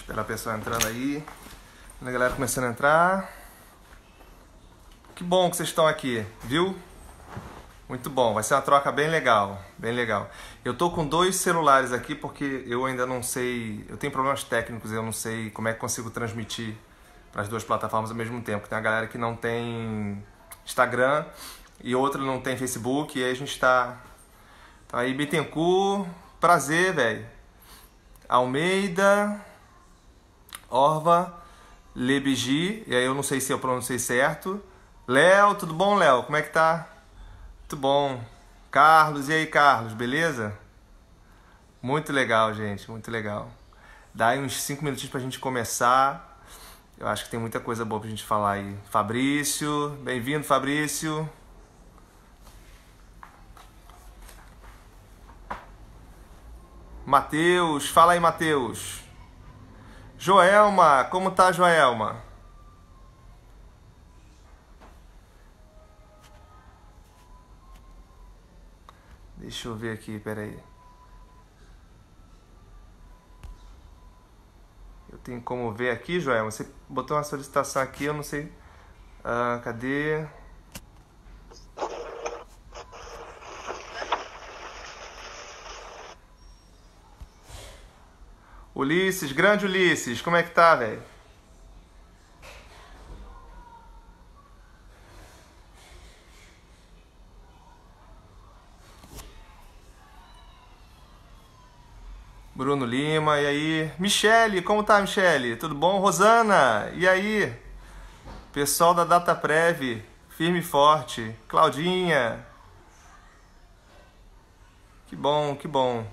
Esperar a pessoa entrando aí. A galera começando a entrar. Que bom que vocês estão aqui, viu? Muito bom, vai ser uma troca bem legal, bem legal. Eu tô com 2 celulares aqui porque eu ainda não sei, eu tenho problemas técnicos, eu não sei como é que consigo transmitir para as 2 plataformas ao mesmo tempo. Tem a galera que não tem Instagram e outra não tem Facebook, e aí a gente tá aí. Bittencourt, prazer, velho. Almeida, Orva, Lebigi, e aí eu não sei se eu pronunciei certo. Léo, tudo bom, Léo? Como é que tá? Muito bom. Carlos, e aí, Carlos, beleza? Muito legal, gente, muito legal. Dá aí uns 5 minutinhos pra gente começar. Eu acho que tem muita coisa boa pra gente falar aí. Fabrício, bem-vindo, Fabrício. Matheus, fala aí, Matheus. Joelma, como tá, Joelma? Deixa eu ver aqui, peraí. Eu tenho como ver aqui, Joelma? Você botou uma solicitação aqui, eu não sei. Cadê? Ulisses, grande Ulisses, como é que tá, velho? Bruno Lima, e aí? Michele, como tá, Michele? Tudo bom? Rosana, e aí? Pessoal da DataPrev, firme e forte. Claudinha. Que bom, que bom.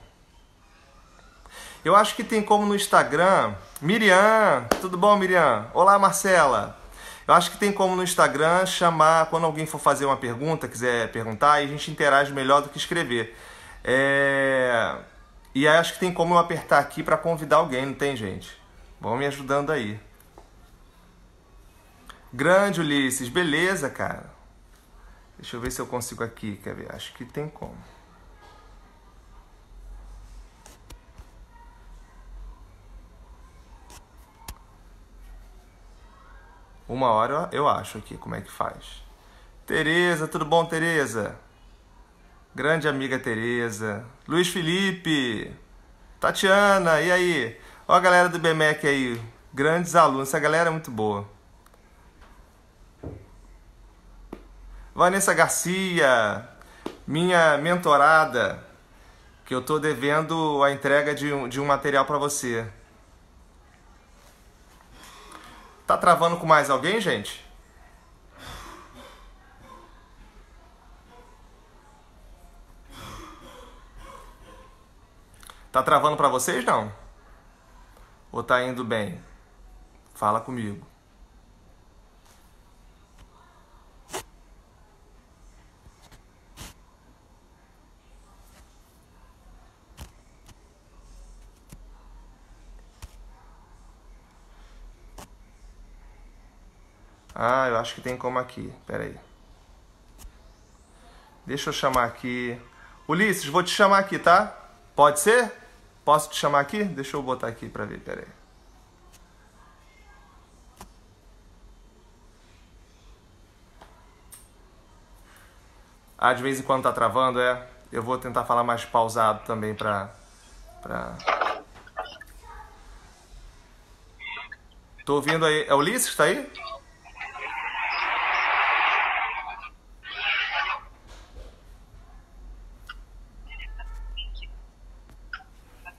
Eu acho que tem como no Instagram. Miriam, tudo bom, Miriam? Olá, Marcela. Eu acho que tem como no Instagram chamar, quando alguém for fazer uma pergunta, quiser perguntar, e a gente interage melhor do que escrever. E aí acho que tem como eu apertar aqui para convidar alguém, não tem, gente? Vão me ajudando aí. Grande Ulisses, beleza, cara? Deixa eu ver se eu consigo aqui, quer ver? Acho que tem como. Uma hora eu acho aqui como é que faz. Tereza, tudo bom, Tereza? Grande amiga Tereza. Luiz Felipe. Tatiana, e aí? Ó a galera do BMEC aí. Grandes alunos, essa galera é muito boa. Vanessa Garcia, minha mentorada, que eu tô devendo a entrega de um material para você. Tá travando com mais alguém, gente? Tá travando para vocês, não? Ou tá indo bem? Fala comigo. Eu acho que tem como aqui. Pera aí. Deixa eu chamar aqui. Ulisses, vou te chamar aqui, tá? Pode ser? Posso te chamar aqui? Deixa eu botar aqui pra ver, pera aí. De vez em quando tá travando, é? Eu vou tentar falar mais pausado também pra... Tô ouvindo aí. É o Ulisses que tá aí?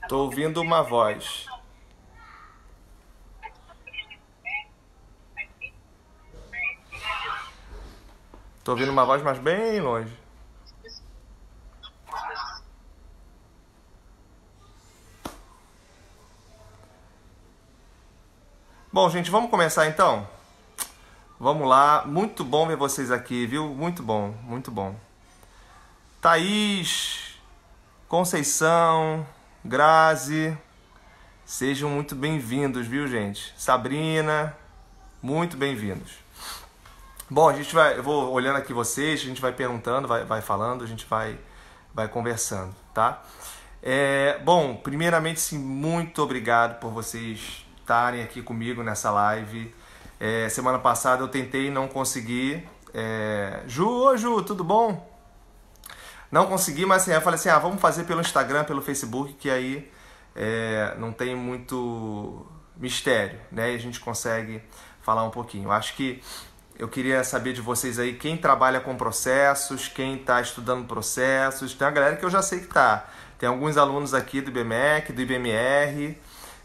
Tô ouvindo uma voz. Tô ouvindo uma voz, mas bem longe. Bom, gente, vamos começar então? Vamos lá. Muito bom ver vocês aqui, viu? Muito bom, muito bom. Thaís, Conceição, Grazi, sejam muito bem-vindos, viu, gente? Sabrina, muito bem-vindos. Bom, eu vou olhando aqui vocês, a gente vai perguntando, vai falando, a gente vai conversando, tá? Bom, primeiramente, sim, muito obrigado por vocês estarem aqui comigo nessa live. Semana passada eu tentei e não consegui. Oi Ju, tudo bom? Não consegui, mas assim, eu falei assim, vamos fazer pelo Instagram, pelo Facebook, que aí não tem muito mistério, né? E a gente consegue falar um pouquinho. Acho que eu queria saber de vocês aí, quem trabalha com processos, quem está estudando processos. Tem uma galera que eu já sei que está. Tem alguns alunos aqui do IBMEC, do IBMR.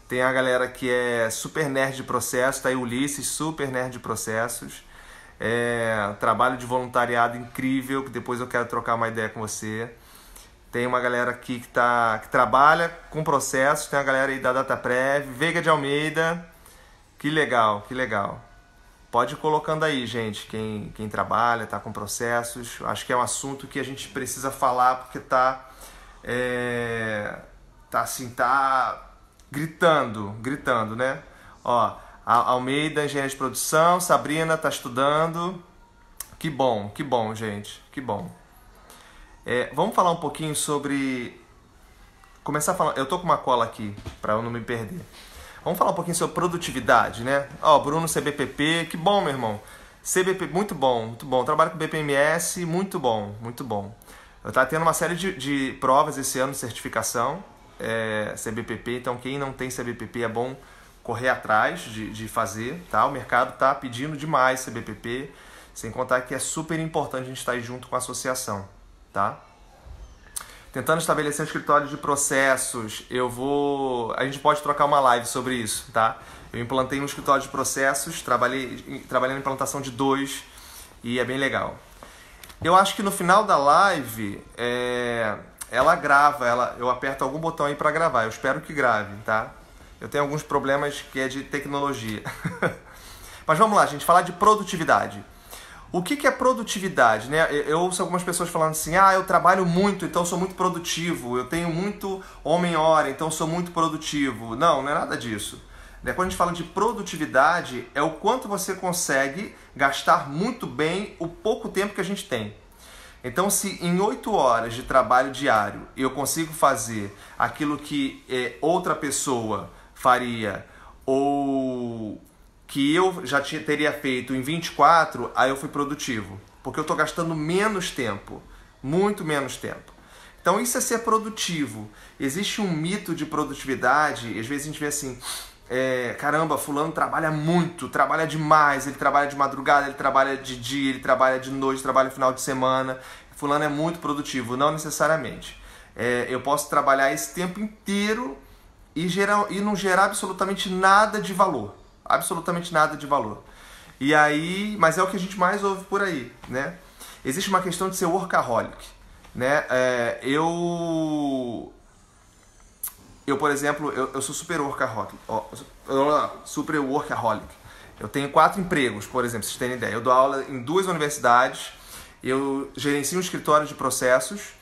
Tem a galera que é super nerd de processos. Tá aí o Ulisses, super nerd de processos. Trabalho de voluntariado incrível, que depois eu quero trocar uma ideia com você. Tem uma galera aqui que trabalha com processos. Tem a galera aí da DataPrev, Veiga de Almeida. Que legal, que legal. Pode ir colocando aí, gente, quem trabalha, tá com processos. Acho que é um assunto que a gente precisa falar, porque tá gritando, né? Ó, a Almeida, engenharia de produção, Sabrina tá estudando. Que bom, gente, que bom. Vamos falar um pouquinho sobre... Começar a falar... Eu tô com uma cola aqui, para eu não me perder. Vamos falar um pouquinho sobre produtividade, né? Bruno CBPP, que bom, meu irmão. CBP, muito bom, muito bom. Trabalho com BPMS, muito bom, muito bom. Eu tava tendo uma série de provas esse ano de certificação, CBPP, então quem não tem CBPP é bom correr atrás de fazer, tá? O mercado tá pedindo demais CBPP, sem contar que é super importante a gente estar aí junto com a associação, tá? Tentando estabelecer um escritório de processos, a gente pode trocar uma live sobre isso, tá? Eu implantei um escritório de processos, trabalhei na implantação de 2 e é bem legal. Eu acho que no final da live, ela grava, eu aperto algum botão aí para gravar, eu espero que grave, tá? Eu tenho alguns problemas que é de tecnologia. Mas vamos lá, gente, falar de produtividade. O que é produtividade, né? Eu ouço algumas pessoas falando assim, eu trabalho muito, então sou muito produtivo, eu tenho muito homem-hora, então sou muito produtivo. Não é nada disso. Quando a gente fala de produtividade, é o quanto você consegue gastar muito bem o pouco tempo que a gente tem. Então, se em 8 horas de trabalho diário eu consigo fazer aquilo que outra pessoa faria, ou que eu já teria feito em 24, aí eu fui produtivo. Porque eu estou gastando menos tempo, muito menos tempo. Então isso é ser produtivo. Existe um mito de produtividade, às vezes a gente vê assim, caramba, fulano trabalha muito, trabalha demais, ele trabalha de madrugada, ele trabalha de dia, ele trabalha de noite, trabalha no final de semana. Fulano é muito produtivo, não necessariamente. Eu posso trabalhar esse tempo inteiro e não gerar absolutamente nada de valor. Absolutamente nada de valor. E aí, mas é o que a gente mais ouve por aí, né? Existe uma questão de ser workaholic, né? Eu, por exemplo, eu sou super workaholic. Super workaholic. Eu tenho 4 empregos, por exemplo, pra vocês terem ideia. Eu dou aula em 2 universidades, eu gerencio um escritório de processos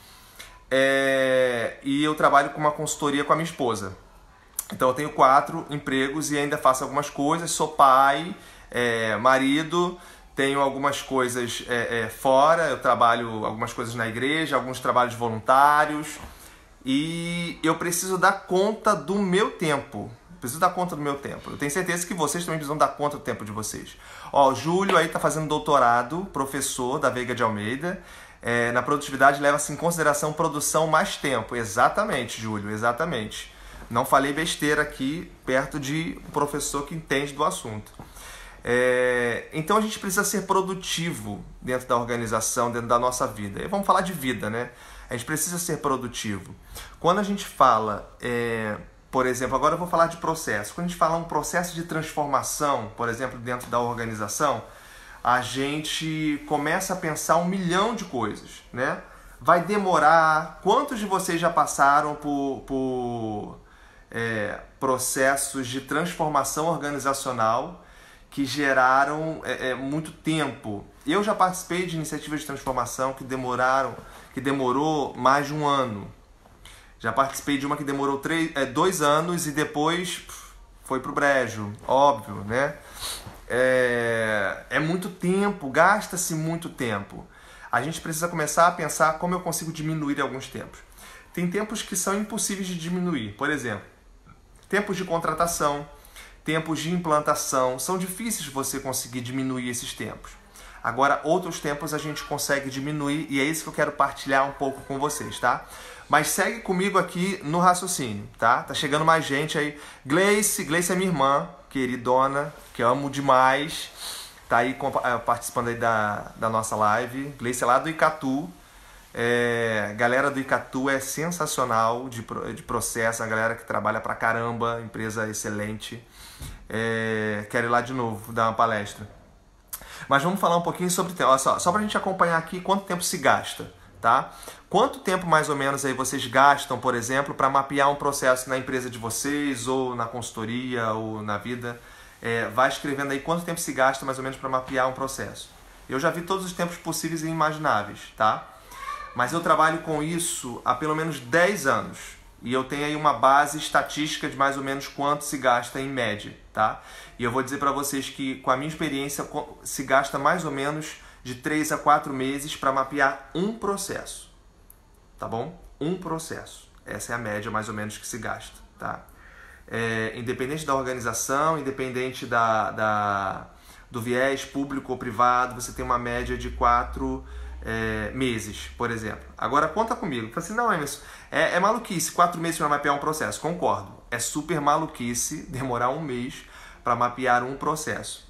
e eu trabalho com uma consultoria com a minha esposa. Então eu tenho 4 empregos e ainda faço algumas coisas, sou pai, marido, tenho algumas coisas fora, eu trabalho algumas coisas na igreja, alguns trabalhos voluntários e eu preciso dar conta do meu tempo. Eu tenho certeza que vocês também precisam dar conta do tempo de vocês. O Júlio aí está fazendo doutorado, professor da Veiga de Almeida. Na produtividade leva-se em consideração produção mais tempo. Exatamente, Júlio, exatamente. Não falei besteira aqui perto de um professor que entende do assunto. Então a gente precisa ser produtivo dentro da organização, dentro da nossa vida. E vamos falar de vida, né? A gente precisa ser produtivo. Quando a gente fala, por exemplo, agora eu vou falar de processo. Quando a gente fala um processo de transformação, por exemplo, dentro da organização, a gente começa a pensar 1 milhão de coisas, né? Vai demorar. Quantos de vocês já passaram por processos de transformação organizacional que geraram muito tempo? Eu já participei de iniciativas de transformação que demorou mais de 1 ano. Já participei de uma que demorou 2 anos e depois foi pro brejo, óbvio, né? É muito tempo, gasta-se muito tempo. A gente precisa começar a pensar como eu consigo diminuir alguns tempos. Tem tempos que são impossíveis de diminuir, por exemplo, tempos de contratação, tempos de implantação, são difíceis você conseguir diminuir esses tempos. Agora, outros tempos a gente consegue diminuir e é isso que eu quero partilhar um pouco com vocês, tá? Mas segue comigo aqui no raciocínio, tá? Tá chegando mais gente aí. Gleice é minha irmã, queridona, que eu amo demais. Tá aí participando aí da nossa live. Gleice é lá do Icatu. Galera do Icatu é sensacional de processo, a galera que trabalha pra caramba, empresa excelente. Quero ir lá de novo, dar uma palestra. Mas vamos falar um pouquinho sobre tempo. Olha só pra gente acompanhar aqui quanto tempo se gasta, tá? Quanto tempo mais ou menos aí vocês gastam, por exemplo, para mapear um processo na empresa de vocês, ou na consultoria, ou na vida? Vai escrevendo aí quanto tempo se gasta mais ou menos para mapear um processo. Eu já vi todos os tempos possíveis e imagináveis, tá? Mas eu trabalho com isso há pelo menos 10 anos. E eu tenho aí uma base estatística de mais ou menos quanto se gasta em média, tá? E eu vou dizer para vocês que, com a minha experiência, se gasta mais ou menos de 3 a 4 meses para mapear um processo, tá bom? Um processo. Essa é a média mais ou menos que se gasta, tá? Independente da organização, independente do viés público ou privado, você tem uma média de 4 meses, por exemplo. Agora conta comigo. Fala assim, não, Emerson, é maluquice 4 meses para mapear um processo. Concordo. É super maluquice demorar um mês para mapear um processo.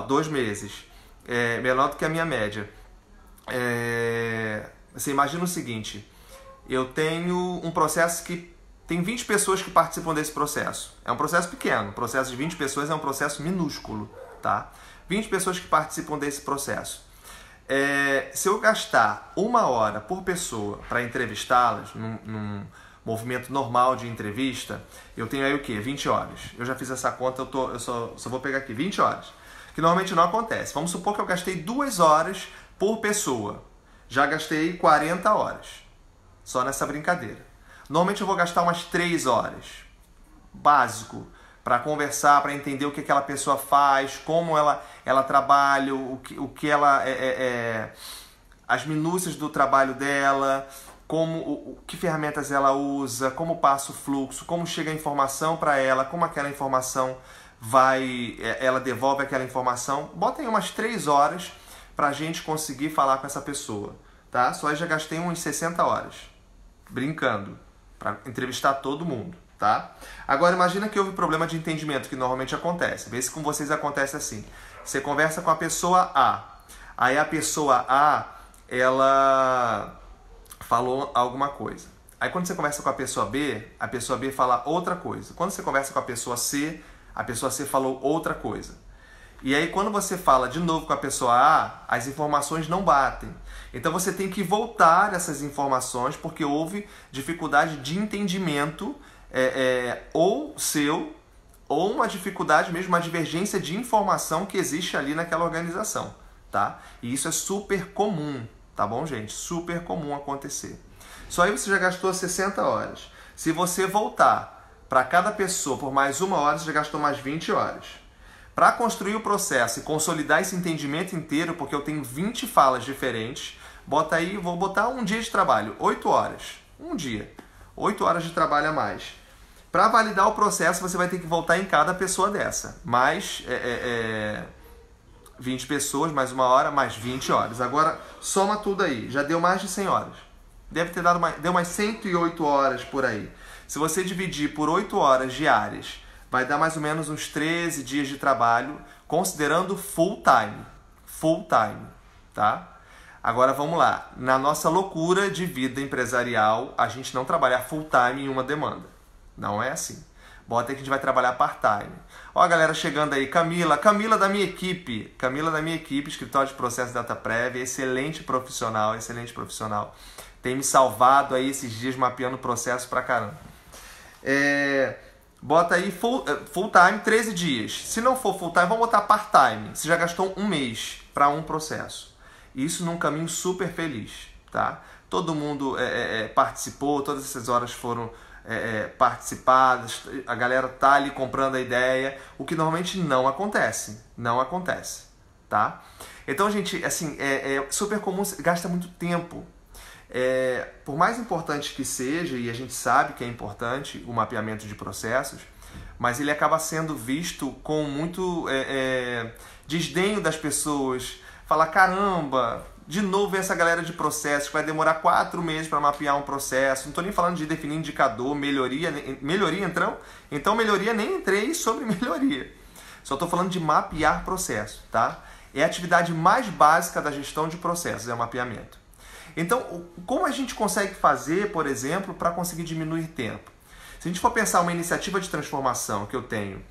2 meses. Menor do que a minha média. Você imagina o seguinte, eu tenho um processo que tem 20 pessoas que participam desse processo. É um processo pequeno, o processo de 20 pessoas é um processo minúsculo, tá? 20 pessoas que participam desse processo. Se eu gastar 1 hora por pessoa para entrevistá-las, num movimento normal de entrevista, eu tenho aí o quê? 20 horas. Eu já fiz essa conta, eu só vou pegar aqui, 20 horas. Que normalmente não acontece. Vamos supor que eu gastei 2 horas por pessoa. Já gastei 40 horas. Só nessa brincadeira. Normalmente eu vou gastar umas 3 horas. Básico. Para conversar, para entender o que aquela pessoa faz, como ela trabalha, o que ela as minúcias do trabalho dela, que ferramentas ela usa, como passa o fluxo, como chega a informação para ela, como aquela informação ela devolve aquela informação. Bota aí umas 3 horas para a gente conseguir falar com essa pessoa, tá? Só aí já gastei uns 60 horas, brincando, para entrevistar todo mundo, tá? Agora imagina que houve problema de entendimento, que normalmente acontece. Vê se com vocês acontece assim. Você conversa com a pessoa A, aí a pessoa A, ela falou alguma coisa. Aí quando você conversa com a pessoa B fala outra coisa. Quando você conversa com a pessoa C falou outra coisa. E aí quando você fala de novo com a pessoa A, as informações não batem. Então você tem que voltar essas informações porque houve dificuldade de entendimento ou seu, ou uma dificuldade mesmo, uma divergência de informação que existe ali naquela organização, tá? E isso é super comum, tá bom, gente? Super comum acontecer. Só aí você já gastou 60 horas. Se você voltar para cada pessoa por mais 1 hora, você já gastou mais 20 horas. Para construir o processo e consolidar esse entendimento inteiro, porque eu tenho 20 falas diferentes, vou botar um dia de trabalho, 8 horas. Um dia. 8 horas de trabalho a mais. Para validar o processo, você vai ter que voltar em cada pessoa dessa. Mais 20 pessoas, mais 1 hora, mais 20 horas. Agora, soma tudo aí. Já deu mais de 100 horas. Deve ter deu umas 108 horas por aí. Se você dividir por 8 horas diárias, vai dar mais ou menos uns 13 dias de trabalho, considerando full time. Full time, tá? Agora vamos lá. Na nossa loucura de vida empresarial, a gente não trabalha full time em uma demanda. Não é assim. Bota aí que a gente vai trabalhar part-time. Ó a galera chegando aí. Camila da minha equipe. Escritório de Processo DataPrev, excelente profissional. Tem me salvado aí esses dias mapeando o processo pra caramba. Bota aí full time, 13 dias. Se não for full time, vamos botar part-time. Você já gastou 1 mês para um processo. Isso num caminho super feliz, tá? Todo mundo participou, todas essas horas foram participadas, a galera tá ali comprando a ideia, o que normalmente não acontece, tá? Então, gente, assim, é super comum, gasta muito tempo. Por mais importante que seja, e a gente sabe que é importante o mapeamento de processos, mas ele acaba sendo visto com muito desdenho das pessoas. Fala, caramba, de novo vem essa galera de processos, que vai demorar 4 meses para mapear um processo. Não estou nem falando de definir indicador, melhoria então melhoria, nem entrei sobre melhoria. Só estou falando de mapear processo, tá? É a atividade mais básica da gestão de processos, é o mapeamento. Então, como a gente consegue fazer, por exemplo, para conseguir diminuir tempo? Se a gente for pensar uma iniciativa de transformação que eu tenho,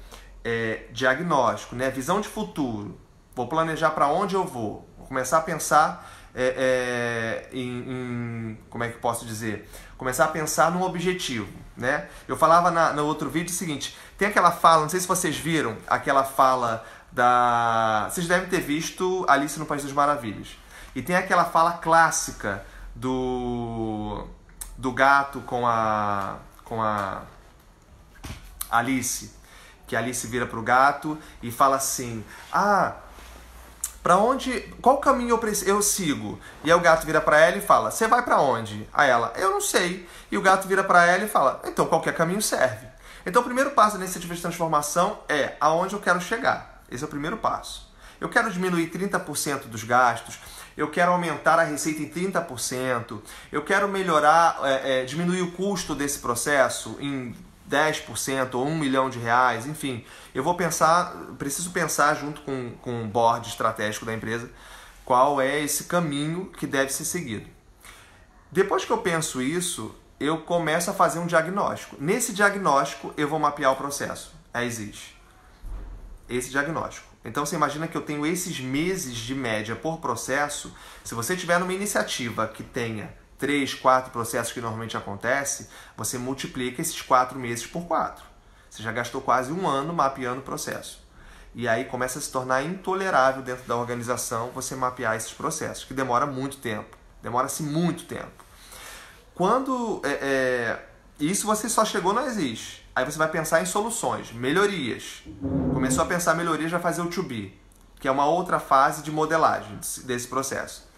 diagnóstico, né, visão de futuro, vou planejar para onde eu vou começar a pensar como é que eu posso dizer? Começar a pensar num objetivo, né? Eu falava no outro vídeo o seguinte, tem aquela fala, não sei se vocês viram, aquela fala vocês devem ter visto Alice no País das Maravilhas. E tem aquela fala clássica do gato com a Alice, que a Alice vira pro gato e fala assim, qual caminho eu sigo? E aí o gato vira pra ela e fala, você vai pra onde? Aí ela, eu não sei. E o gato vira pra ela e fala, então qualquer caminho serve. Então o primeiro passo da iniciativa de transformação é aonde eu quero chegar. Esse é o primeiro passo. Eu quero diminuir 30% dos gastos, eu quero aumentar a receita em 30%, eu quero melhorar, diminuir o custo desse processo em 10% ou R$1 milhão, enfim. Eu preciso pensar junto com o board estratégico da empresa qual é esse caminho que deve ser seguido. Depois que eu penso isso, eu começo a fazer um diagnóstico. Nesse diagnóstico, eu vou mapear o processo. Existe esse diagnóstico. Então você imagina que eu tenho esses meses de média por processo. Se você tiver numa iniciativa que tenha 3, 4 processos que normalmente acontece, você multiplica esses 4 meses por 4. Você já gastou quase 1 ano mapeando o processo. E aí começa a se tornar intolerável dentro da organização você mapear esses processos, que demora muito tempo. Demora-se muito tempo. Quando isso você só chegou no existe. Aí você vai pensar em soluções, melhorias. Começou a pensar em melhorias, vai fazer o to be, que é uma outra fase de modelagem desse processo.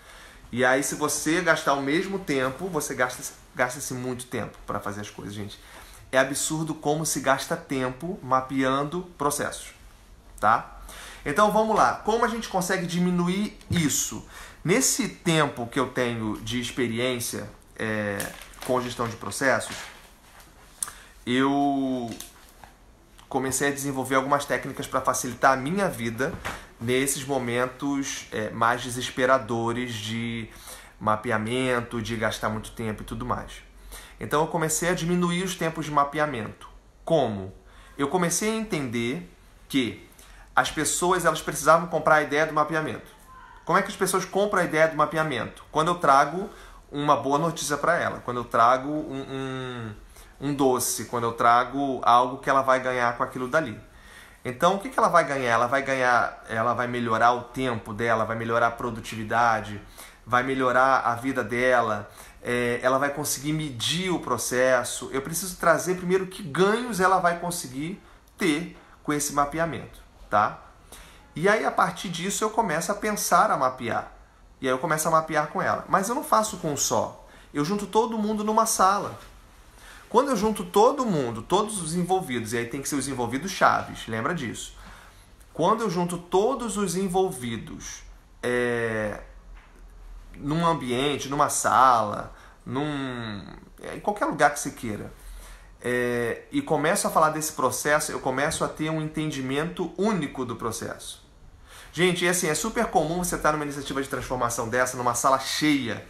E aí, se você gastar o mesmo tempo, você gasta-se muito tempo para fazer as coisas, gente. É absurdo como se gasta tempo mapeando processos, tá? Então, vamos lá. Como a gente consegue diminuir isso? Nesse tempo que eu tenho de experiência com gestão de processos, eu comecei a desenvolver algumas técnicas para facilitar a minha vida nesses momentos mais desesperadores de mapeamento, de gastar muito tempo e tudo mais. Então eu comecei a diminuir os tempos de mapeamento. Como? Eu comecei a entender que as pessoas precisavam comprar a ideia do mapeamento. Como é que as pessoas compram a ideia do mapeamento? Quando eu trago uma boa notícia para ela, quando eu trago um doce, quando eu trago algo que ela vai ganhar com aquilo dali. Então, o que ela vai ganhar? Ela vai melhorar o tempo dela, vai melhorar a produtividade, vai melhorar a vida dela, ela vai conseguir medir o processo. Eu preciso trazer primeiro que ganhos ela vai conseguir ter com esse mapeamento, tá? E aí, a partir disso, eu começo a pensar a mapear. E aí eu começo a mapear com ela. Mas eu não faço com um só. Eu junto todo mundo numa sala. Quando eu junto todo mundo, todos os envolvidos, e aí tem que ser os envolvidos chaves, lembra disso. Quando eu junto todos os envolvidos num ambiente, numa sala, em qualquer lugar que você queira, e começo a falar desse processo, eu começo a ter um entendimento único do processo. Gente, e assim, é super comum você estar numa iniciativa de transformação dessa, numa sala cheia,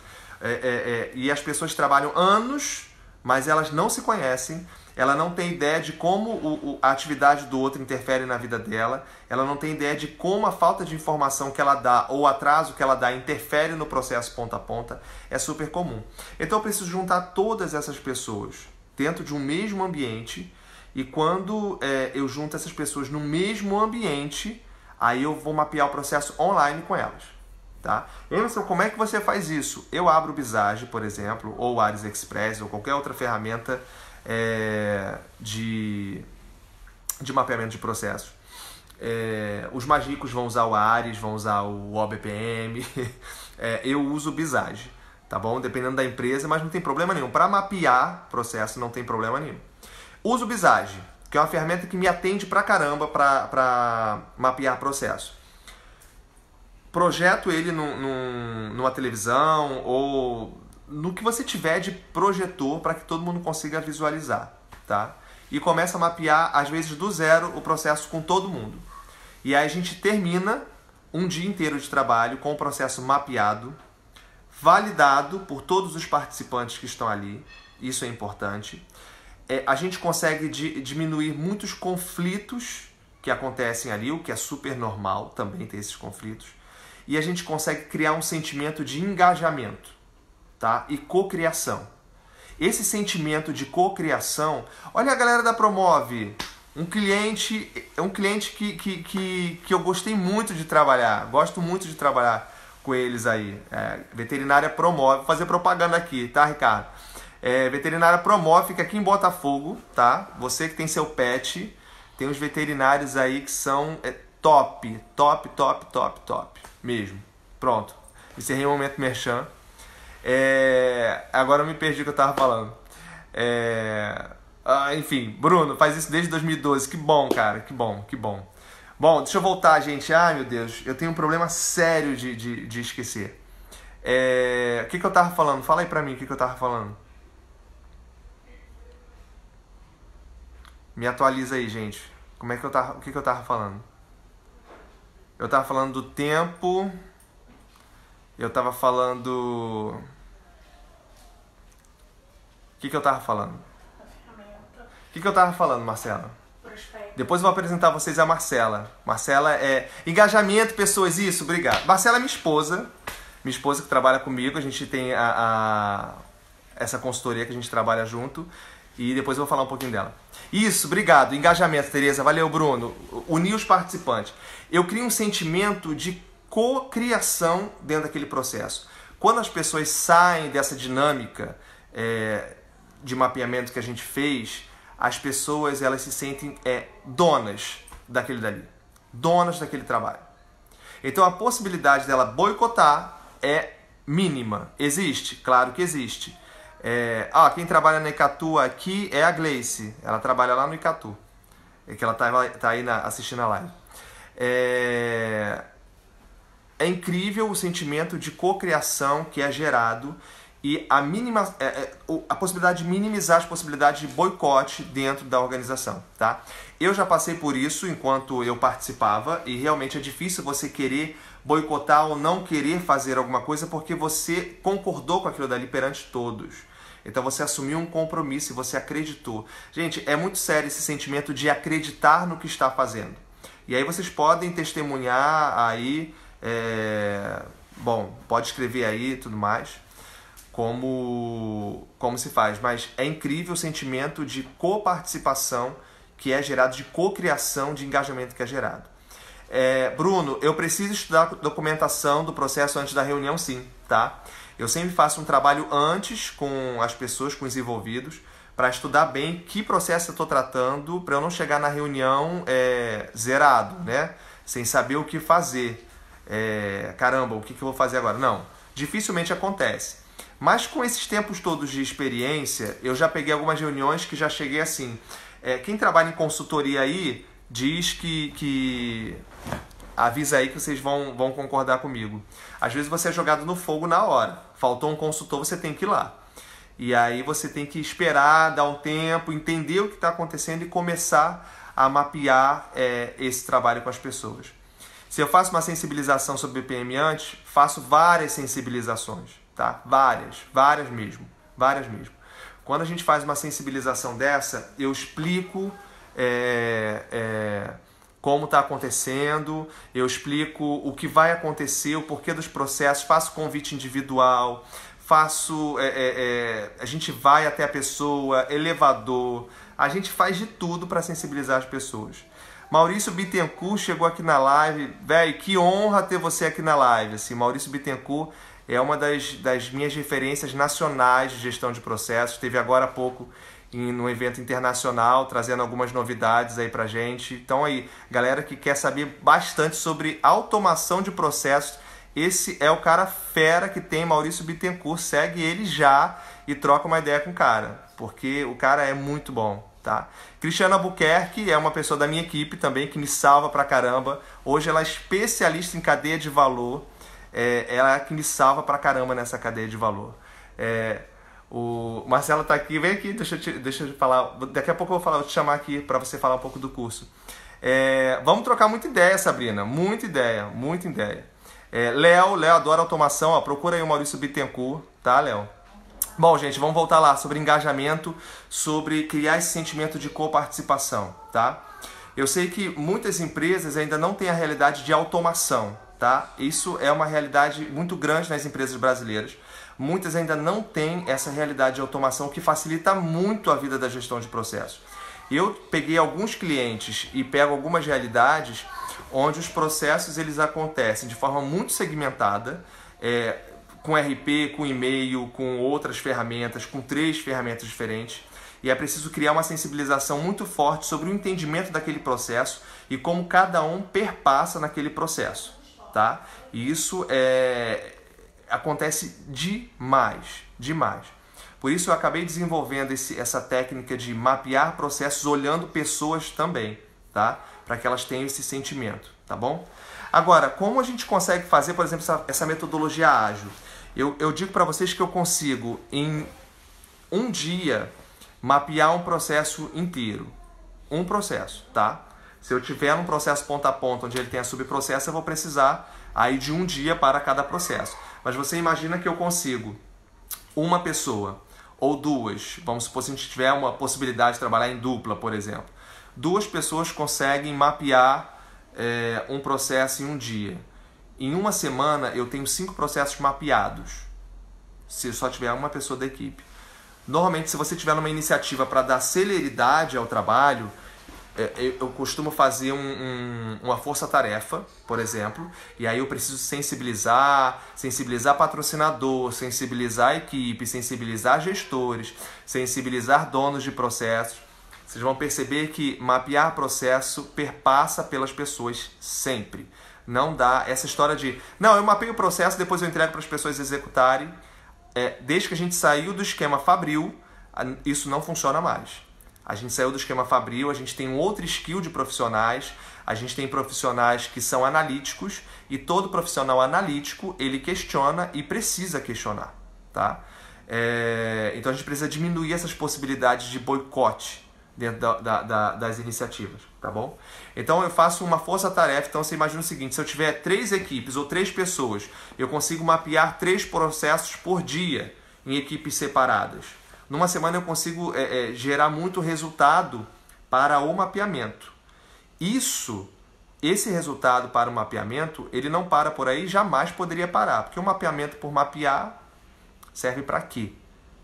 e as pessoas trabalham anos, mas elas não se conhecem, ela não tem ideia de como a atividade do outro interfere na vida dela, ela não tem ideia de como a falta de informação que ela dá ou o atraso que ela dá interfere no processo ponta a ponta, é super comum. Então eu preciso juntar todas essas pessoas dentro de um mesmo ambiente, e quando eu junto essas pessoas no mesmo ambiente, aí eu vou mapear o processo online com elas. Tá? Emerson, como é que você faz isso? Eu abro o Visage, por exemplo, ou o Ares Express, ou qualquer outra ferramenta de mapeamento de processos. Os magicos vão usar o Ares, vão usar o OBPM. Eu uso o Visage, tá bom? Dependendo da empresa, mas não tem problema nenhum. Para mapear processo não tem problema nenhum. Uso o Visage. que é uma ferramenta que me atende pra caramba para mapear processo. Projeto ele numa televisão ou no que você tiver de projetor para que todo mundo consiga visualizar, tá? E começa a mapear, às vezes do zero, o processo com todo mundo. E aí a gente termina um dia inteiro de trabalho com o processo mapeado, validado por todos os participantes que estão ali. Isso é importante. A gente consegue diminuir muitos conflitos que acontecem ali, o que é super normal, também ter esses conflitos. E a gente consegue criar um sentimento de engajamento, tá? E cocriação. Esse sentimento de cocriação... Olha a galera da Promove, um cliente que eu gostei muito de trabalhar, gosto muito de trabalhar com eles aí. Veterinária Promove, vou fazer propaganda aqui, tá, Ricardo? Veterinária Promove, fica aqui em Botafogo, tá? Você que tem seu pet, tem uns veterinários aí que são top mesmo. Pronto, encerrei o momento merchan. Agora eu me perdi o que eu tava falando. Enfim, Bruno, faz isso desde 2012. Que bom, cara, que bom. Bom, deixa eu voltar, gente. Ai, meu Deus, eu tenho um problema sério de esquecer. O que eu tava falando? Fala aí pra mim o que eu tava falando. Me atualiza aí, gente. O que eu tava falando? Eu tava falando do tempo. Eu tava falando... O que eu tava falando? O que eu tava falando, Marcela? Prospecto. Depois eu vou apresentar a vocês a Marcela. Marcela é... Engajamento, pessoas, isso, obrigado. Marcela é minha esposa que trabalha comigo. A gente tem essa consultoria que a gente trabalha junto. E depois eu vou falar um pouquinho dela. Isso, obrigado. Engajamento, Tereza. Valeu, Bruno. Unir os participantes. Eu crio um sentimento de cocriação dentro daquele processo. Quando as pessoas saem dessa dinâmica de mapeamento que a gente fez, as pessoas elas se sentem donas daquele dali. Donas daquele trabalho. Então a possibilidade dela boicotar é mínima. Existe? Claro que existe. Quem trabalha na Icatu aqui é a Gleice. Ela trabalha lá no Icatu. Que ela tá aí assistindo a live. É incrível o sentimento de cocriação que é gerado e a possibilidade de minimizar as possibilidades de boicote dentro da organização, tá? Eu já passei por isso enquanto eu participava e realmente é difícil você querer boicotar ou não querer fazer alguma coisa porque você concordou com aquilo dali perante todos. Então você assumiu um compromisso e você acreditou. Gente, é muito sério esse sentimento de acreditar no que está fazendo. E aí vocês podem testemunhar aí, pode escrever aí e tudo mais, como se faz. Mas é incrível o sentimento de coparticipação que é gerado, de cocriação, de engajamento que é gerado. Bruno, eu preciso estudar a documentação do processo antes da reunião, sim, tá? Eu sempre faço um trabalho antes com as pessoas, com os envolvidos, para estudar bem que processo eu estou tratando, para eu não chegar na reunião zerado, né? Sem saber o que fazer. Caramba, o que eu vou fazer agora? Não, dificilmente acontece. Mas com esses tempos todos de experiência, eu já peguei algumas reuniões que já cheguei assim. Quem trabalha em consultoria aí, diz que avisa aí que vocês vão concordar comigo. Às vezes você é jogado no fogo na hora. Faltou um consultor, você tem que ir lá. E aí você tem que esperar, dar um tempo, entender o que está acontecendo e começar a mapear esse trabalho com as pessoas. Se eu faço uma sensibilização sobre BPM antes, faço várias sensibilizações, tá? Várias mesmo. Quando a gente faz uma sensibilização dessa, eu explico como está acontecendo, eu explico o que vai acontecer, o porquê dos processos, faço convite individual, a gente vai até a pessoa, elevador, a gente faz de tudo para sensibilizar as pessoas. Maurício Bittencourt chegou aqui na live, velho, que honra ter você aqui na live. Assim, Maurício Bittencourt é uma das minhas referências nacionais de gestão de processos, esteve agora há pouco num evento internacional, trazendo algumas novidades aí pra gente. Então aí, galera que quer saber bastante sobre automação de processos, esse é o cara fera que tem, Maurício Bittencourt, segue ele já e troca uma ideia com o cara, porque o cara é muito bom, tá? tá? Cristiana Albuquerque é uma pessoa da minha equipe também que me salva pra caramba. Hoje ela é especialista em cadeia de valor. Ela é que me salva pra caramba nessa cadeia de valor. O Marcelo tá aqui, vem aqui, deixa eu te falar. Daqui a pouco eu vou te chamar aqui para você falar um pouco do curso. Vamos trocar muita ideia, Sabrina. Muita ideia, muita ideia. Léo adora automação, ó, procura aí o Maurício Bittencourt, tá, Léo? Bom, gente, vamos voltar lá sobre engajamento, sobre criar esse sentimento de coparticipação, tá? Eu sei que muitas empresas ainda não têm a realidade de automação, tá? Isso é uma realidade muito grande nas empresas brasileiras. Muitas ainda não têm essa realidade de automação que facilita muito a vida da gestão de processos. Eu peguei alguns clientes e pego algumas realidades onde os processos eles acontecem de forma muito segmentada, com RP, com e-mail, com outras ferramentas, com 3 ferramentas diferentes. E é preciso criar uma sensibilização muito forte sobre o entendimento daquele processo e como cada um perpassa naquele processo, tá? E isso acontece demais. Por isso eu acabei desenvolvendo essa técnica de mapear processos olhando pessoas também, tá? Para que elas tenham esse sentimento, tá bom? Agora, como a gente consegue fazer, por exemplo, essa metodologia ágil? Eu digo para vocês que eu consigo, em um dia, mapear um processo inteiro. Um processo, tá? Se eu tiver um processo ponta a ponta, onde ele tem a subprocesso, eu vou precisar aí de um dia para cada processo. Mas você imagina que eu consigo uma pessoa ou 2, vamos supor se a gente tiver uma possibilidade de trabalhar em dupla, por exemplo. 2 pessoas conseguem mapear um processo em um dia. Em uma semana eu tenho 5 processos mapeados, se só tiver uma pessoa da equipe. Normalmente, se você tiver uma iniciativa para dar celeridade ao trabalho, eu costumo fazer uma força-tarefa, por exemplo, e aí eu preciso sensibilizar patrocinador, sensibilizar equipe, sensibilizar gestores, sensibilizar donos de processos. Vocês vão perceber que mapear processo perpassa pelas pessoas sempre. Não dá essa história de, não, eu mapeio o processo, depois eu entrego para as pessoas executarem. Desde que a gente saiu do esquema Fabril, isso não funciona mais. A gente saiu do esquema Fabril, a gente tem um outro skill de profissionais, a gente tem profissionais que são analíticos, e todo profissional analítico, ele questiona e precisa questionar, tá? Então a gente precisa diminuir essas possibilidades de boicote dentro das iniciativas, tá bom? Então eu faço uma força-tarefa, então você imagina o seguinte, se eu tiver 3 equipes ou 3 pessoas, eu consigo mapear 3 processos por dia em equipes separadas. Numa semana eu consigo gerar muito resultado para o mapeamento. Esse resultado para o mapeamento, ele não para por aí, jamais poderia parar, porque o mapeamento por mapear serve para quê?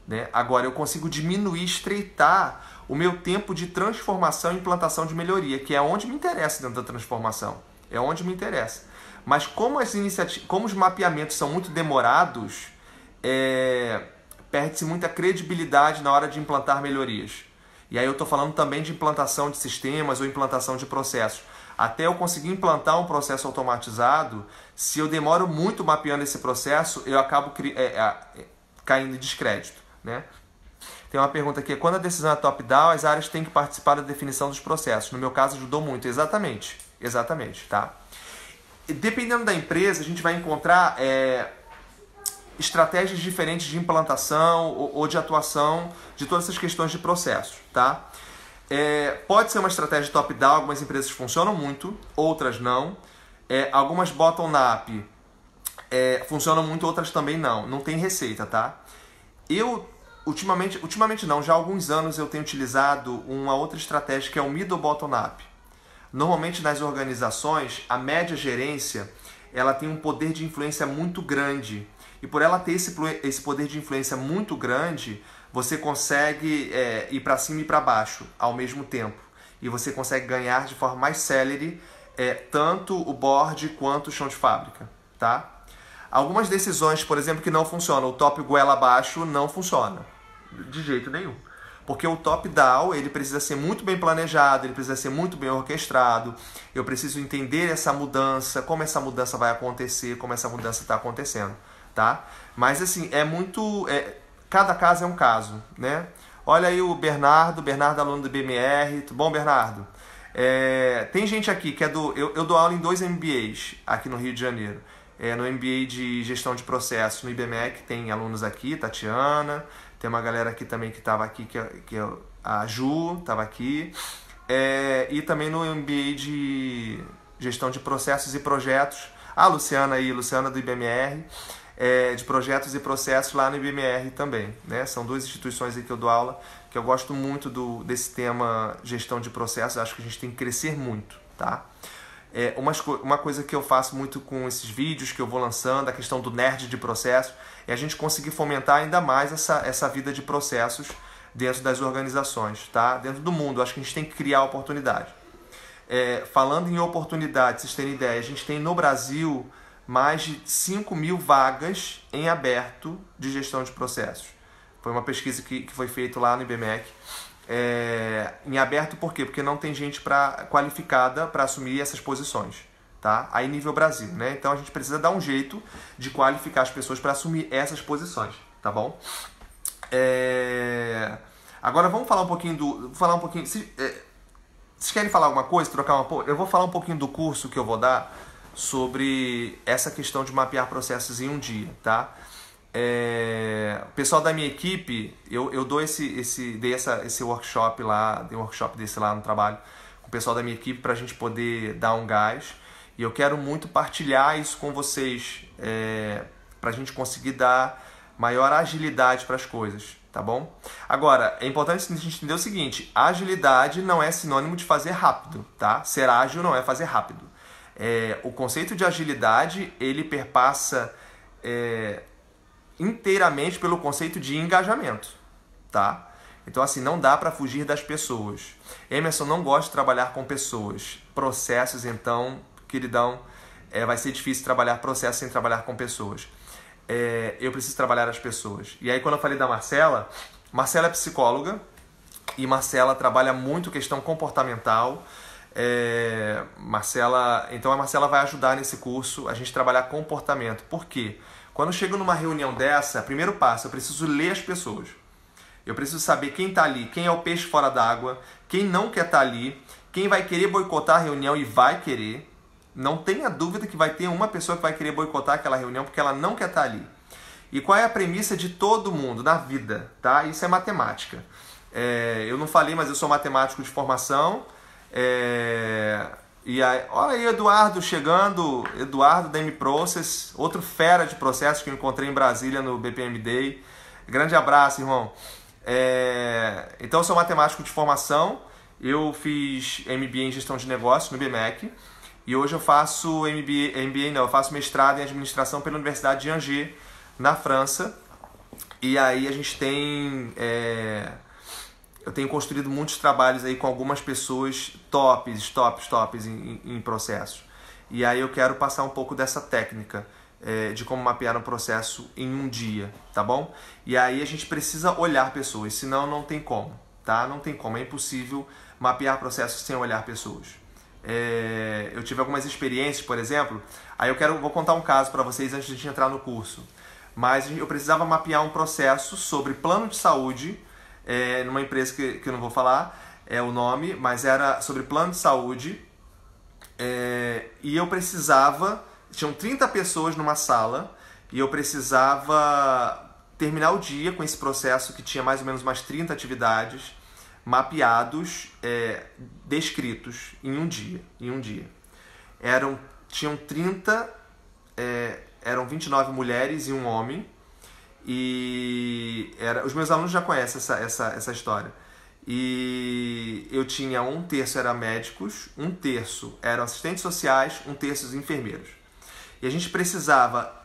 Né? Agora eu consigo diminuir, estreitar o meu tempo de transformação e implantação de melhoria, que é onde me interessa dentro da transformação. É onde me interessa. Mas como os mapeamentos são muito demorados, perde-se muita credibilidade na hora de implantar melhorias. E aí eu estou falando também de implantação de sistemas ou implantação de processos. Até eu conseguir implantar um processo automatizado, se eu demoro muito mapeando esse processo, eu acabo caindo em descrédito, né? Tem uma pergunta aqui, quando a decisão é top-down, as áreas têm que participar da definição dos processos. No meu caso, ajudou muito. Exatamente, tá? Dependendo da empresa, a gente vai encontrar estratégias diferentes de implantação ou de atuação de todas essas questões de processos, tá? Pode ser uma estratégia top-down, algumas empresas funcionam muito, outras não. Algumas bottom-up funcionam muito, outras também não. Não tem receita, tá? Ultimamente não, já há alguns anos eu tenho utilizado uma outra estratégia que é o middle bottom-up. Normalmente nas organizações, a média gerência ela tem um poder de influência muito grande. E por ela ter esse poder de influência muito grande, você consegue ir para cima e para baixo ao mesmo tempo. E você consegue ganhar de forma mais célere tanto o board quanto o chão de fábrica, tá? Algumas decisões, por exemplo, que não funcionam, o top goela abaixo não funciona. De jeito nenhum. Porque o top-down, ele precisa ser muito bem planejado, ele precisa ser muito bem orquestrado. Eu preciso entender essa mudança, como essa mudança vai acontecer, como essa mudança está acontecendo, tá? Mas assim, cada caso é um caso, né? Olha aí o Bernardo aluno do BMR. Tudo bom, Bernardo? Tem gente aqui que é eu dou aula em 2 MBAs aqui no Rio de Janeiro. No MBA de Gestão de Processos, no IBMEC, tem alunos aqui, Tatiana, tem uma galera aqui também que estava aqui, que é a Ju, estava aqui, e também no MBA de Gestão de Processos e Projetos, a Luciana aí, Luciana do IBMR, de Projetos e Processos lá no IBMR também, né? São 2 instituições aí que eu dou aula, que eu gosto muito desse tema Gestão de Processos, acho que a gente tem que crescer muito, tá? Uma coisa que eu faço muito com esses vídeos que eu vou lançando, a questão do nerd de processos, é a gente conseguir fomentar ainda mais essa vida de processos dentro das organizações, tá? Dentro do mundo, acho que a gente tem que criar oportunidade. Falando em oportunidade, vocês terem ideia, a gente tem no Brasil mais de 5.000 vagas em aberto de gestão de processos. Foi uma pesquisa que foi feita lá no IBMEC. Em aberto por quê? Porque não tem gente qualificada para assumir essas posições, tá? Aí nível Brasil, né? Então a gente precisa dar um jeito de qualificar as pessoas para assumir essas posições, tá bom? Agora vamos falar um pouquinho vocês querem falar alguma coisa, trocar eu vou falar um pouquinho do curso que eu vou dar sobre essa questão de mapear processos em um dia, tá? O pessoal da minha equipe, eu dou esse workshop lá, dei um workshop desse lá no trabalho com o pessoal da minha equipe para a gente poder dar um gás, e eu quero muito partilhar isso com vocês, para a gente conseguir dar maior agilidade para as coisas, tá bom? Agora, é importante a gente entender o seguinte: agilidade não é sinônimo de fazer rápido, tá? Ser ágil não é fazer rápido. O conceito de agilidade, ele perpassa inteiramente pelo conceito de engajamento, tá? Então, assim, não dá para fugir das pessoas. Emerson não gosta de trabalhar com pessoas. Processos, então, queridão, vai ser difícil trabalhar processos sem trabalhar com pessoas. Eu preciso trabalhar as pessoas. E aí, quando eu falei da Marcela é psicóloga e Marcela trabalha muito questão comportamental. Então a Marcela vai ajudar nesse curso a gente trabalhar comportamento. Por quê? Quando eu chego numa reunião dessa, primeiro passo, eu preciso ler as pessoas. Eu preciso saber quem está ali, quem é o peixe fora d'água, quem não quer estar ali, quem vai querer boicotar a reunião e vai querer. Não tenha dúvida que vai ter uma pessoa que vai querer boicotar aquela reunião porque ela não quer estar ali. E qual é a premissa de todo mundo na vida, tá? Isso é matemática. Eu não falei, mas eu sou matemático de formação. E aí, olha aí, Eduardo chegando, Eduardo da M-Process, outro fera de processos que eu encontrei em Brasília no BPM Day. Grande abraço, irmão. Então eu sou matemático de formação, eu fiz MBA em gestão de negócios no IBMEC e hoje eu faço eu faço mestrado em administração pela Universidade de Angers, na França. E aí a gente tem... eu tenho construído muitos trabalhos aí com algumas pessoas tops em processos. E aí eu quero passar um pouco dessa técnica de como mapear um processo em um dia, tá bom? E aí a gente precisa olhar pessoas, senão não tem como, tá? Não tem como, é impossível mapear processos sem olhar pessoas. Eu tive algumas experiências, por exemplo, aí vou contar um caso para vocês antes de a gente entrar no curso. Mas eu precisava mapear um processo sobre plano de saúde, numa empresa que eu não vou falar o nome, mas era sobre plano de saúde, e eu precisava, tinham 30 pessoas numa sala, e eu precisava terminar o dia com esse processo que tinha mais ou menos umas 30 atividades mapeados, descritos em um dia. Tinham 30, eram 29 mulheres e um homem. E os meus alunos já conhecem essa história. E eu tinha 1/3 eram médicos, 1/3 eram assistentes sociais, 1/3 enfermeiros. E a gente precisava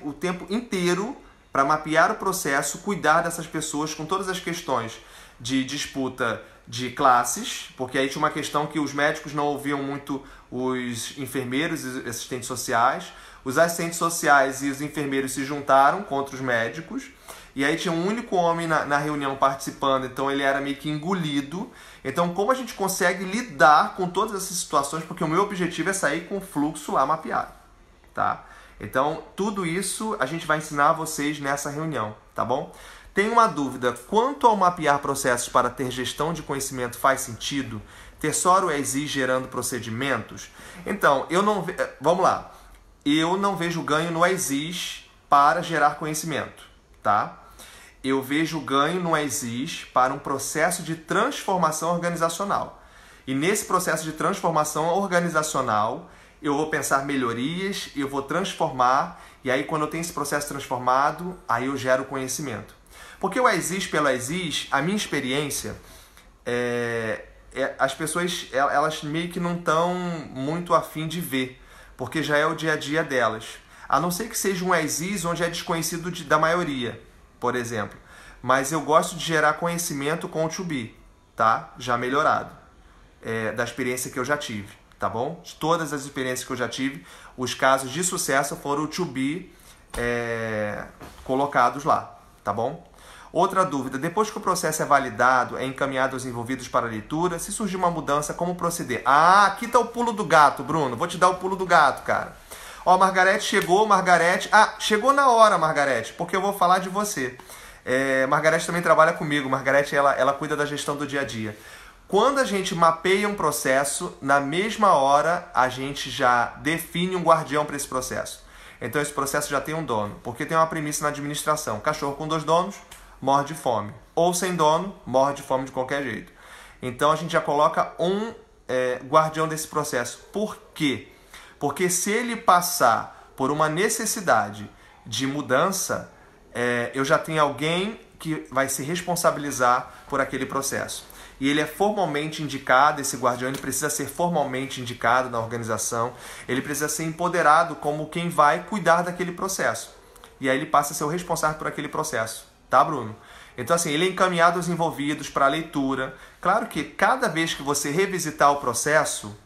o tempo inteiro para mapear o processo, cuidar dessas pessoas com todas as questões de disputa de classes, porque aí tinha uma questão que os médicos não ouviam muito os enfermeiros e assistentes sociais. Os assistentes sociais e os enfermeiros se juntaram contra os médicos. E aí tinha um único homem na reunião participando, então ele era meio que engolido. Então como a gente consegue lidar com todas essas situações? Porque o meu objetivo é sair com o fluxo lá mapeado, tá? Então tudo isso a gente vai ensinar a vocês nessa reunião, tá bom? Tem uma dúvida, quanto ao mapear processos para ter gestão de conhecimento faz sentido? Ter só o ESIS gerando procedimentos? Então, vamos lá. Eu não vejo ganho no ESIS para gerar conhecimento, tá? Eu vejo ganho no ESIS para um processo de transformação organizacional. E nesse processo de transformação organizacional, eu vou pensar melhorias, eu vou transformar, e aí quando eu tenho esse processo transformado, aí eu gero conhecimento. Porque o ESIS pelo ESIS, a minha experiência, as pessoas elas meio que não estão muito afim de ver, porque já é o dia a dia delas. A não ser que seja um ESIS onde é desconhecido da maioria, por exemplo. Mas eu gosto de gerar conhecimento com o To Be, tá? Já melhorado, da experiência que eu já tive, tá bom? De todas as experiências que eu já tive, os casos de sucesso foram o To Be colocados lá, tá bom? Outra dúvida, depois que o processo é validado, é encaminhado aos envolvidos para a leitura, se surgir uma mudança, como proceder? Ah, aqui está o pulo do gato, Bruno. Vou te dar o pulo do gato, cara. Ó, Margarete chegou, Margarete... Ah, chegou na hora, Margarete, porque eu vou falar de você. Margarete também trabalha comigo. Margarete, ela cuida da gestão do dia a dia. Quando a gente mapeia um processo, na mesma hora, a gente já define um guardião para esse processo. Então, esse processo já tem um dono, porque tem uma premissa na administração. Cachorro com 2 donos... morre de fome. Ou sem dono, morre de fome de qualquer jeito. Então a gente já coloca um guardião desse processo. Por quê? Porque se ele passar por uma necessidade de mudança, eu já tenho alguém que vai se responsabilizar por aquele processo. E ele é formalmente indicado, esse guardião ele precisa ser formalmente indicado na organização, ele precisa ser empoderado como quem vai cuidar daquele processo. E aí ele passa a ser o responsável por aquele processo. Tá, Bruno? Então, assim, ele é encaminhado aos envolvidos para a leitura. Claro que cada vez que você revisitar o processo,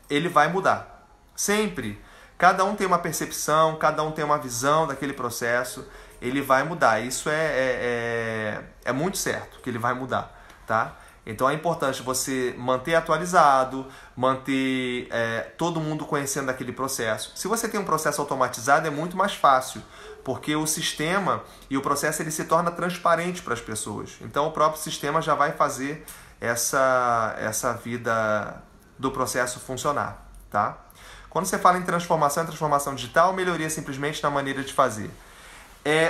ele vai mudar. Sempre. Cada um tem uma percepção, cada um tem uma visão daquele processo. Ele vai mudar. Isso é muito certo que ele vai mudar, tá? Então é importante você manter atualizado, manter todo mundo conhecendo aquele processo. Se você tem um processo automatizado, é muito mais fácil, porque o sistema e o processo ele se torna transparente para as pessoas. Então o próprio sistema já vai fazer essa vida do processo funcionar, tá? Quando você fala em transformação digital, melhoria simplesmente na maneira de fazer.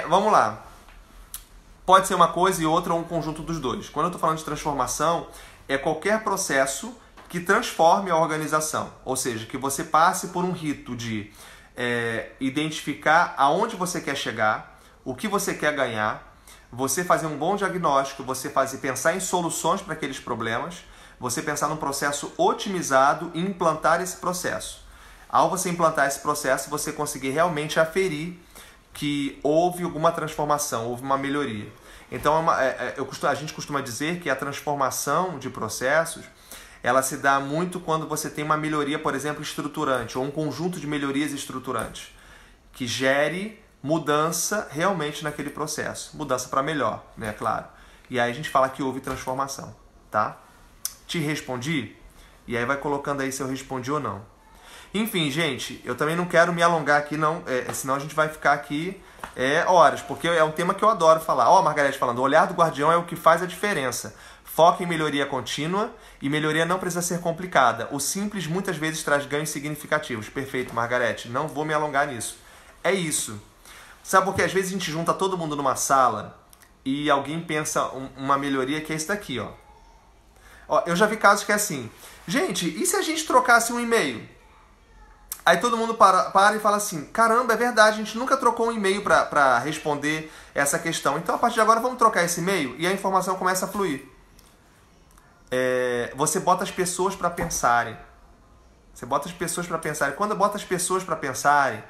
Vamos lá. Pode ser uma coisa e outra ou um conjunto dos dois. Quando eu estou falando de transformação, é qualquer processo que transforme a organização. Ou seja, que você passe por um rito de identificar aonde você quer chegar, o que você quer ganhar, você fazer um bom diagnóstico, você pensar em soluções para aqueles problemas, você pensar num processo otimizado e implantar esse processo. Ao você implantar esse processo, você conseguir realmente aferir que houve alguma transformação, houve uma melhoria. Então, a gente costuma dizer que a transformação de processos, ela se dá muito quando você tem uma melhoria, por exemplo, estruturante, ou um conjunto de melhorias estruturantes, que gere mudança realmente naquele processo. Mudança para melhor, né, claro. E aí a gente fala que houve transformação, tá? Te respondi? E aí vai colocando aí se eu respondi ou não. Enfim, gente, eu também não quero me alongar aqui, não, senão a gente vai ficar aqui horas, porque é um tema que eu adoro falar. Ó, Margarete falando, o olhar do guardião é o que faz a diferença. Foca em melhoria contínua e melhoria não precisa ser complicada. O simples muitas vezes traz ganhos significativos. Perfeito, Margarete, não vou me alongar nisso. É isso. Sabe por que às vezes a gente junta todo mundo numa sala e alguém pensa uma melhoria que é isso daqui, ó. Eu já vi casos que é assim, gente, e se a gente trocasse um e-mail? Aí todo mundo para e fala assim, caramba, é verdade, a gente nunca trocou um e-mail para responder essa questão. Então, a partir de agora, vamos trocar esse e-mail e a informação começa a fluir. Você bota as pessoas para pensarem. Você bota as pessoas para pensarem. Quando bota as pessoas para pensarem,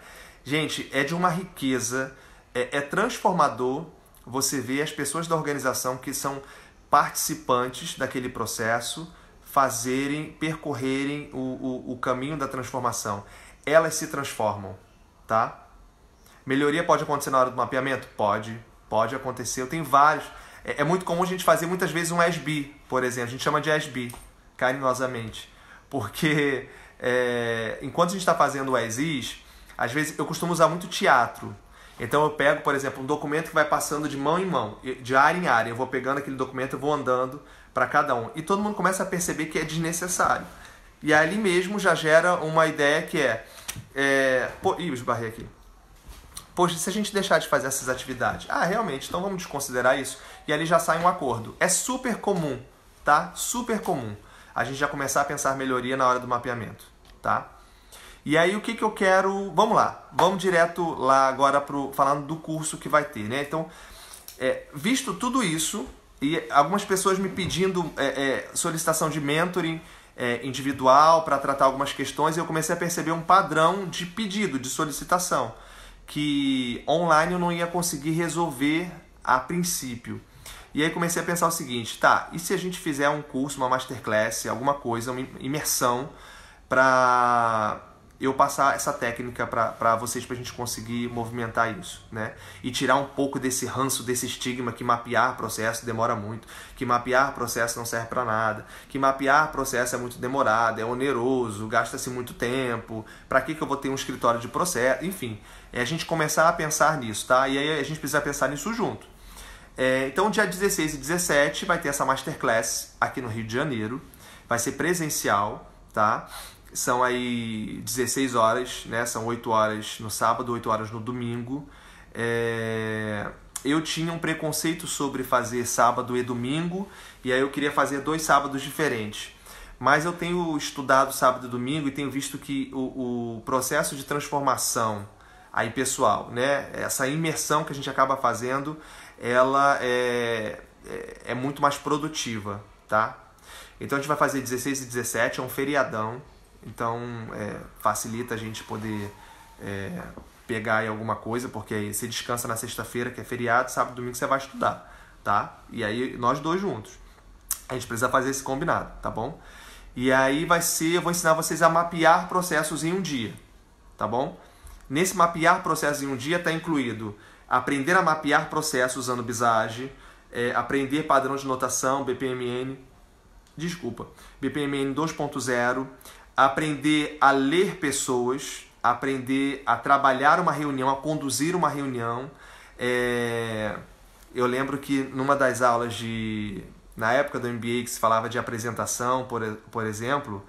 gente, é de uma riqueza, é transformador você ver as pessoas da organização que são participantes daquele processo percorrerem o caminho da transformação. Elas se transformam, tá? Melhoria pode acontecer na hora do mapeamento? Pode acontecer. Eu tenho vários. É muito comum a gente fazer muitas vezes um ASB, por exemplo. A gente chama de ASB, carinhosamente. Porque enquanto a gente está fazendo o ASIS, às vezes eu costumo usar muito teatro. Então eu pego, por exemplo, um documento que vai passando de mão em mão, de área em área. Eu vou pegando aquele documento e vou andando para cada um. E todo mundo começa a perceber que é desnecessário. E ali mesmo já gera uma ideia que Ih, eu esbarrei aqui. Poxa, se a gente deixar de fazer essas atividades? Ah, realmente, então vamos desconsiderar isso. E ali já sai um acordo. É super comum, tá? Super comum. A gente já começar a pensar melhoria na hora do mapeamento, tá? E aí o que eu quero... Vamos lá, vamos direto lá agora falando do curso que vai ter, né? Então, visto tudo isso, e algumas pessoas me pedindo solicitação de mentoring individual para tratar algumas questões, eu comecei a perceber um padrão de pedido, de solicitação, que online eu não ia conseguir resolver a princípio. E aí comecei a pensar o seguinte, tá, e se a gente fizer um curso, uma masterclass, alguma coisa, uma imersão, para eu passar essa técnica para vocês, para a gente conseguir movimentar isso, né? E tirar um pouco desse ranço, desse estigma que mapear processo demora muito, que mapear processo não serve para nada, que mapear processo é muito demorado, é oneroso, gasta-se muito tempo, para que eu vou ter um escritório de processo, enfim, a gente começar a pensar nisso, tá? E aí a gente precisa pensar nisso junto. Então, dia 16 e 17 vai ter essa masterclass aqui no Rio de Janeiro, vai ser presencial, tá? São aí 16 horas, né? São 8 horas no sábado, 8 horas no domingo. Eu tinha um preconceito sobre fazer sábado e domingo, e aí eu queria fazer 2 sábados diferentes. Mas eu tenho estudado sábado e domingo e tenho visto que o processo de transformação aí pessoal, né? Essa imersão que a gente acaba fazendo, ela é muito mais produtiva, tá? Então a gente vai fazer 16 e 17, é um feriadão. Então facilita a gente poder pegar aí alguma coisa, porque aí você descansa na sexta-feira, que é feriado, sábado e domingo você vai estudar, tá? E aí nós dois juntos. A gente precisa fazer esse combinado, tá bom? E aí eu vou ensinar vocês a mapear processos em um dia, tá bom? Nesse mapear processos em um dia está incluído aprender a mapear processos usando Visage, aprender padrão de notação, BPMN 2.0, aprender a ler pessoas, aprender a trabalhar uma reunião, a conduzir uma reunião. Eu lembro que numa das aulas na época do MBA que se falava de apresentação, por exemplo,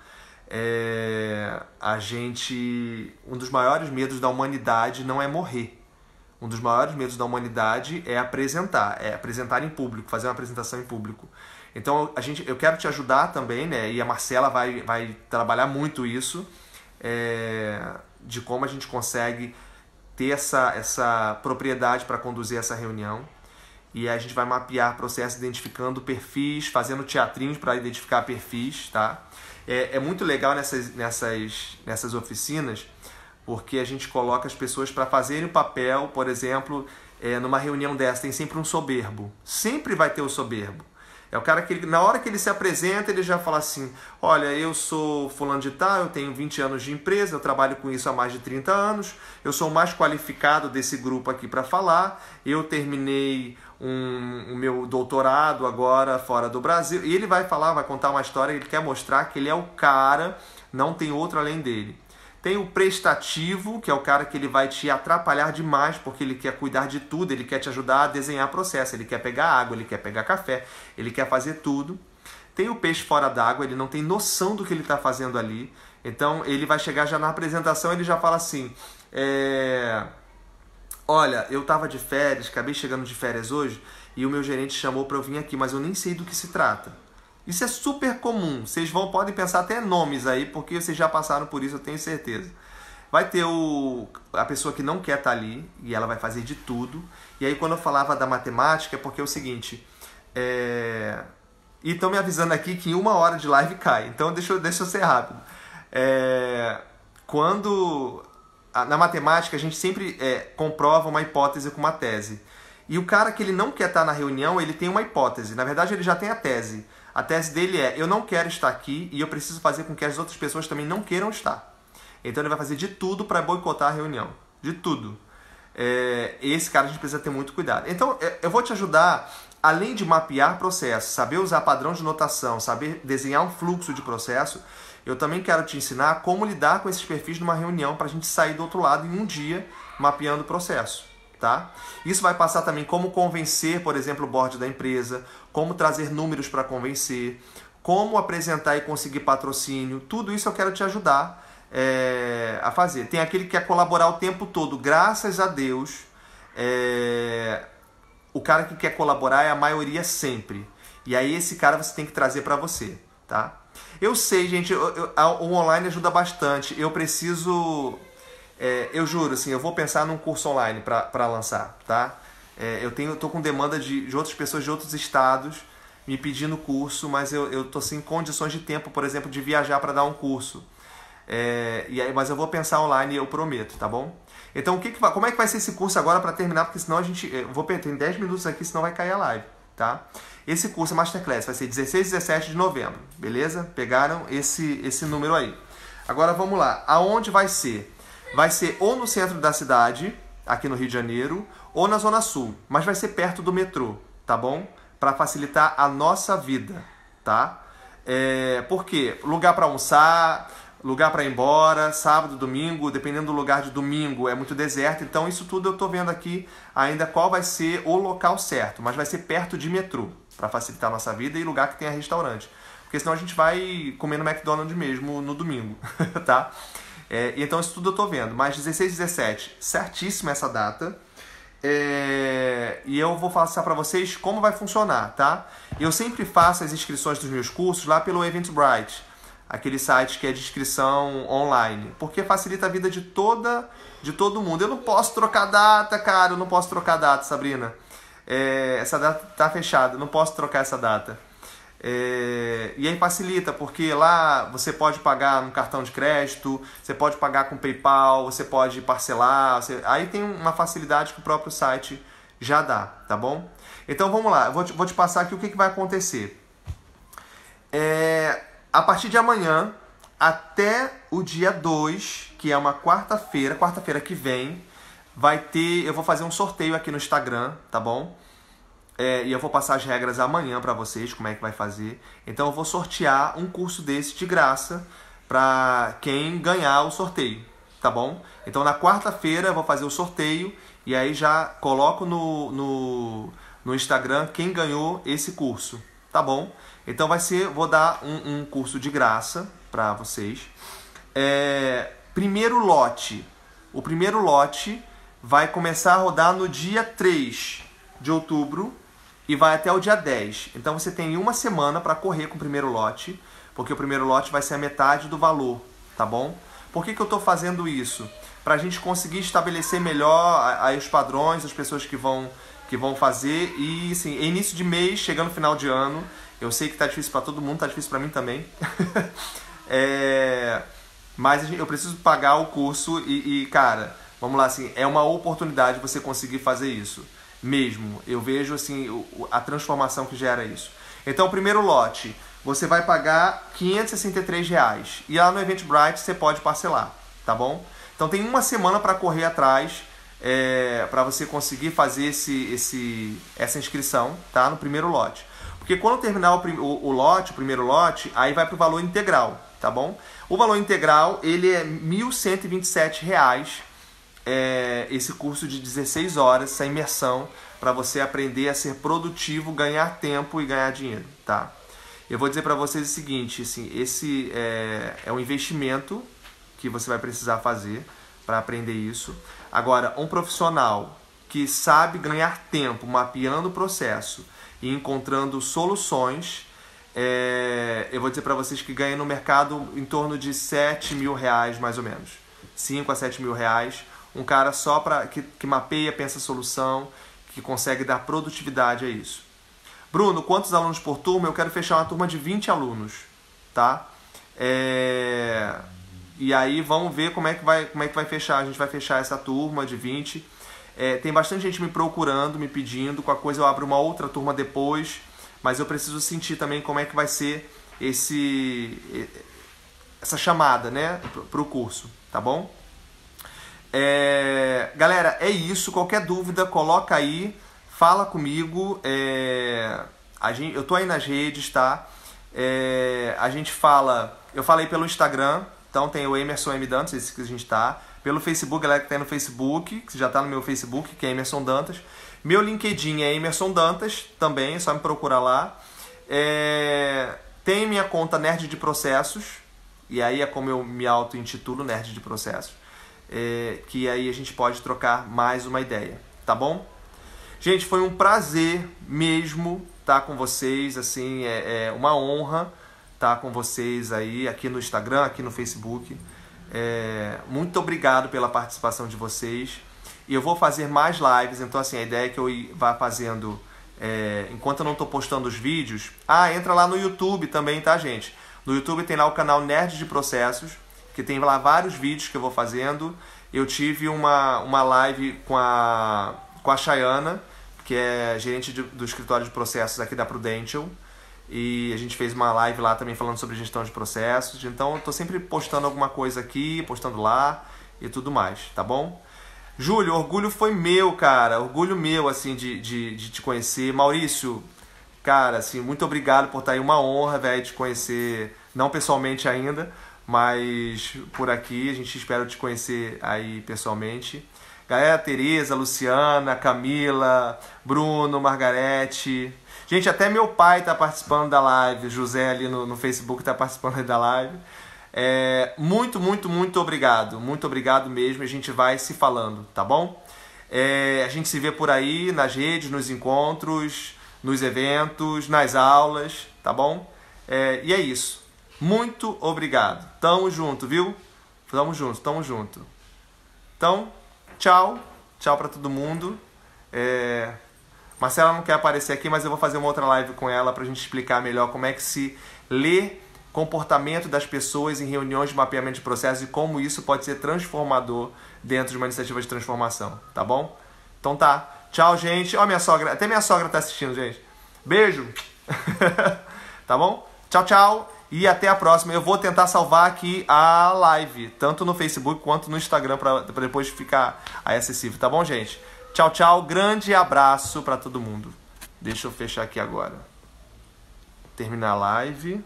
um dos maiores medos da humanidade não é morrer. Um dos maiores medos da humanidade é apresentar em público, fazer uma apresentação em público. Então eu quero te ajudar também, né? E a Marcela vai trabalhar muito isso, de como a gente consegue ter essa propriedade para conduzir essa reunião. E a gente vai mapear processos identificando perfis, fazendo teatrinhos para identificar perfis, tá? É muito legal nessas oficinas, porque a gente coloca as pessoas para fazerem o papel, por exemplo, numa reunião dessa tem sempre um soberbo. Sempre vai ter o soberbo. É o cara que, na hora que ele se apresenta, ele já fala assim, olha, eu sou fulano de tal, eu tenho 20 anos de empresa, eu trabalho com isso há mais de 30 anos, eu sou o mais qualificado desse grupo aqui para falar, eu terminei o meu doutorado agora fora do Brasil. E ele vai contar uma história, ele quer mostrar que ele é o cara, não tem outro além dele. Tem o prestativo, que é o cara que ele vai te atrapalhar demais, porque ele quer cuidar de tudo, ele quer te ajudar a desenhar processo, ele quer pegar água, ele quer pegar café, ele quer fazer tudo. Tem o peixe fora d'água, ele não tem noção do que ele está fazendo ali. Então ele vai chegar já na apresentação, ele já fala assim, olha, eu estava de férias, acabei chegando de férias hoje, e o meu gerente chamou para eu vir aqui, mas eu nem sei do que se trata. Isso é super comum, vocês podem pensar até nomes aí, porque vocês já passaram por isso, eu tenho certeza. Vai ter a pessoa que não quer estar ali, e ela vai fazer de tudo. E aí quando eu falava da matemática, é porque é o seguinte, e estão me avisando aqui que em 1 hora de live cai, então deixa eu ser rápido. Na matemática a gente sempre comprova uma hipótese com uma tese. E o cara que ele não quer estar na reunião, ele tem uma hipótese, na verdade ele já tem a tese. A tese dele eu não quero estar aqui e eu preciso fazer com que as outras pessoas também não queiram estar. Então ele vai fazer de tudo para boicotar a reunião. De tudo. Esse cara a gente precisa ter muito cuidado. Então eu vou te ajudar, além de mapear processo, saber usar padrão de notação, saber desenhar um fluxo de processo, eu também quero te ensinar como lidar com esses perfis numa reunião para a gente sair do outro lado em um dia mapeando o processo. tá? Isso vai passar também como convencer, por exemplo, o board da empresa, como trazer números para convencer, como apresentar e conseguir patrocínio. Tudo isso eu quero te ajudar a fazer. Tem aquele que quer colaborar o tempo todo. Graças a Deus, o cara que quer colaborar é a maioria sempre. E aí esse cara você tem que trazer para você, tá? Eu sei, gente, o online ajuda bastante. Eu preciso... eu juro, assim, eu vou pensar num curso online para lançar, tá? Eu tô com demanda de outras pessoas de outros estados me pedindo curso, mas eu tô sem condições de tempo, por exemplo, de viajar para dar um curso. Mas eu vou pensar online, eu prometo, tá bom? Então, como é que vai ser esse curso agora para terminar? Porque senão tem 10 minutos aqui, senão vai cair a live, tá? Esse curso Masterclass vai ser 16 e 17 de novembro, beleza? Pegaram esse número aí. Agora vamos lá. Aonde vai ser? Vai ser ou no centro da cidade, aqui no Rio de Janeiro, ou na Zona Sul, mas vai ser perto do metrô, tá bom? Para facilitar a nossa vida, tá? Por quê? Lugar para almoçar, lugar para ir embora, sábado, domingo, dependendo do lugar de domingo é muito deserto, então isso tudo eu tô vendo aqui ainda qual vai ser o local certo, mas vai ser perto de metrô, para facilitar a nossa vida e lugar que tenha restaurante, porque senão a gente vai comer no McDonald's mesmo no domingo, tá? Então isso tudo eu tô vendo, mas 16 e 17, certíssima essa data. E eu vou passar para vocês como vai funcionar, tá? Eu sempre faço as inscrições dos meus cursos lá pelo Eventbrite, aquele site que é de inscrição online, porque facilita a vida de todo mundo. Eu não posso trocar data, cara, eu não posso trocar data, Sabrina. Essa data tá fechada, eu não posso trocar essa data. E aí facilita, porque lá você pode pagar no cartão de crédito, você pode pagar com PayPal, você pode parcelar, aí tem uma facilidade que o próprio site já dá, tá bom? Então vamos lá, eu vou te passar aqui o que vai acontecer. A partir de amanhã até o dia 2, que é uma quarta-feira que vem, eu vou fazer um sorteio aqui no Instagram, tá bom? E eu vou passar as regras amanhã para vocês, como é que vai fazer. Então eu vou sortear um curso desse de graça para quem ganhar o sorteio, tá bom? Então na quarta-feira eu vou fazer o sorteio e aí já coloco no Instagram quem ganhou esse curso, tá bom? Então vou dar um curso de graça para vocês. Primeiro lote. O primeiro lote vai começar a rodar no dia 3 de outubro e vai até o dia 10. Então você tem uma semana para correr com o primeiro lote, porque o primeiro lote vai ser a metade do valor, tá bom? Por que eu estou fazendo isso? Para a gente conseguir estabelecer melhor aí os padrões, as pessoas que vão fazer. E assim, é início de mês, chegando no final de ano. Eu sei que tá difícil para todo mundo, tá difícil para mim também. Mas eu preciso pagar o curso e, cara, vamos lá, assim, é uma oportunidade você conseguir fazer isso. Mesmo, eu vejo assim a transformação que gera isso. Então, o primeiro lote, você vai pagar R$563 e lá no Eventbrite você pode parcelar, tá bom? Então tem uma semana para correr atrás para você conseguir fazer essa inscrição, tá? No primeiro lote. Porque quando terminar o primeiro lote, aí vai para o valor integral, tá bom? O valor integral, ele é R$1.127, esse curso de 16 horas, essa imersão, para você aprender a ser produtivo, ganhar tempo e ganhar dinheiro, tá? Eu vou dizer para vocês o seguinte, assim, esse é um investimento que você vai precisar fazer para aprender isso. Agora, um profissional que sabe ganhar tempo mapeando o processo e encontrando soluções, eu vou dizer para vocês que ganha no mercado em torno de R$7.000, mais ou menos. 5 a 7 mil reais. Um cara só que mapeia, pensa solução, que consegue dar produtividade a isso. Bruno, quantos alunos por turma? Eu quero fechar uma turma de 20 alunos, tá? E aí vamos ver como é que vai fechar. A gente vai fechar essa turma de 20. Tem bastante gente me procurando, me pedindo. Com a coisa eu abro uma outra turma depois. Mas eu preciso sentir também como é que vai ser essa chamada, né, para o curso, tá bom? Galera, é isso. Qualquer dúvida, coloca aí, fala comigo. Eu tô aí nas redes, tá? A gente fala, eu falei pelo Instagram, então tem o Emerson M. Dantas, esse que a gente tá. pelo Facebook, galera que tá aí no Facebook, que já tá no meu Facebook, que é Emerson Dantas. Meu LinkedIn é Emerson Dantas, também, é só me procurar lá. Tem minha conta Nerd de Processos, e aí é como eu me auto-intitulo, Nerd de Processos, que aí a gente pode trocar mais uma ideia, tá bom? Gente, foi um prazer mesmo estar com vocês, assim, é uma honra estar com vocês aí, aqui no Instagram, aqui no Facebook. Muito obrigado pela participação de vocês. E eu vou fazer mais lives, então assim, a ideia é que eu vá fazendo, enquanto eu não estou postando os vídeos. Entra lá no YouTube também, tá, gente? No YouTube tem lá o canal Nerd de Processos, que tem lá vários vídeos que eu vou fazendo. Eu tive uma live com a Chayana, que é gerente do escritório de processos aqui da Prudential. E a gente fez uma live lá também falando sobre gestão de processos. Então eu estou sempre postando alguma coisa aqui, postando lá e tudo mais, tá bom? Júlio, orgulho foi meu, cara. Orgulho meu, assim, de te conhecer. Maurício, cara, assim, muito obrigado por estar aí. Uma honra, velho, te conhecer. Não pessoalmente ainda, mas por aqui. A gente espera te conhecer aí pessoalmente. Galera, Tereza, Luciana, Camila, Bruno, Margarete. Gente, até meu pai tá participando da live. José ali no Facebook tá participando da live. Muito, muito, muito obrigado. Muito obrigado mesmo. A gente vai se falando, tá bom? A gente se vê por aí, nas redes, nos encontros, nos eventos, nas aulas, tá bom? E é isso. Muito obrigado. Tamo junto, viu? Tamo junto, tamo junto. Então, tchau. Tchau pra todo mundo. Marcela não quer aparecer aqui, mas eu vou fazer uma outra live com ela pra gente explicar melhor como é que se lê comportamento das pessoas em reuniões de mapeamento de processos e como isso pode ser transformador dentro de uma iniciativa de transformação, tá bom? Então tá. Tchau, gente. Ó, minha sogra. Até minha sogra tá assistindo, gente. Beijo. Tá bom? Tchau, tchau. E até a próxima. Eu vou tentar salvar aqui a live, tanto no Facebook quanto no Instagram, para depois ficar aí acessível, tá bom, gente? Tchau, tchau. Grande abraço para todo mundo. Deixa eu fechar aqui agora. Terminar a live.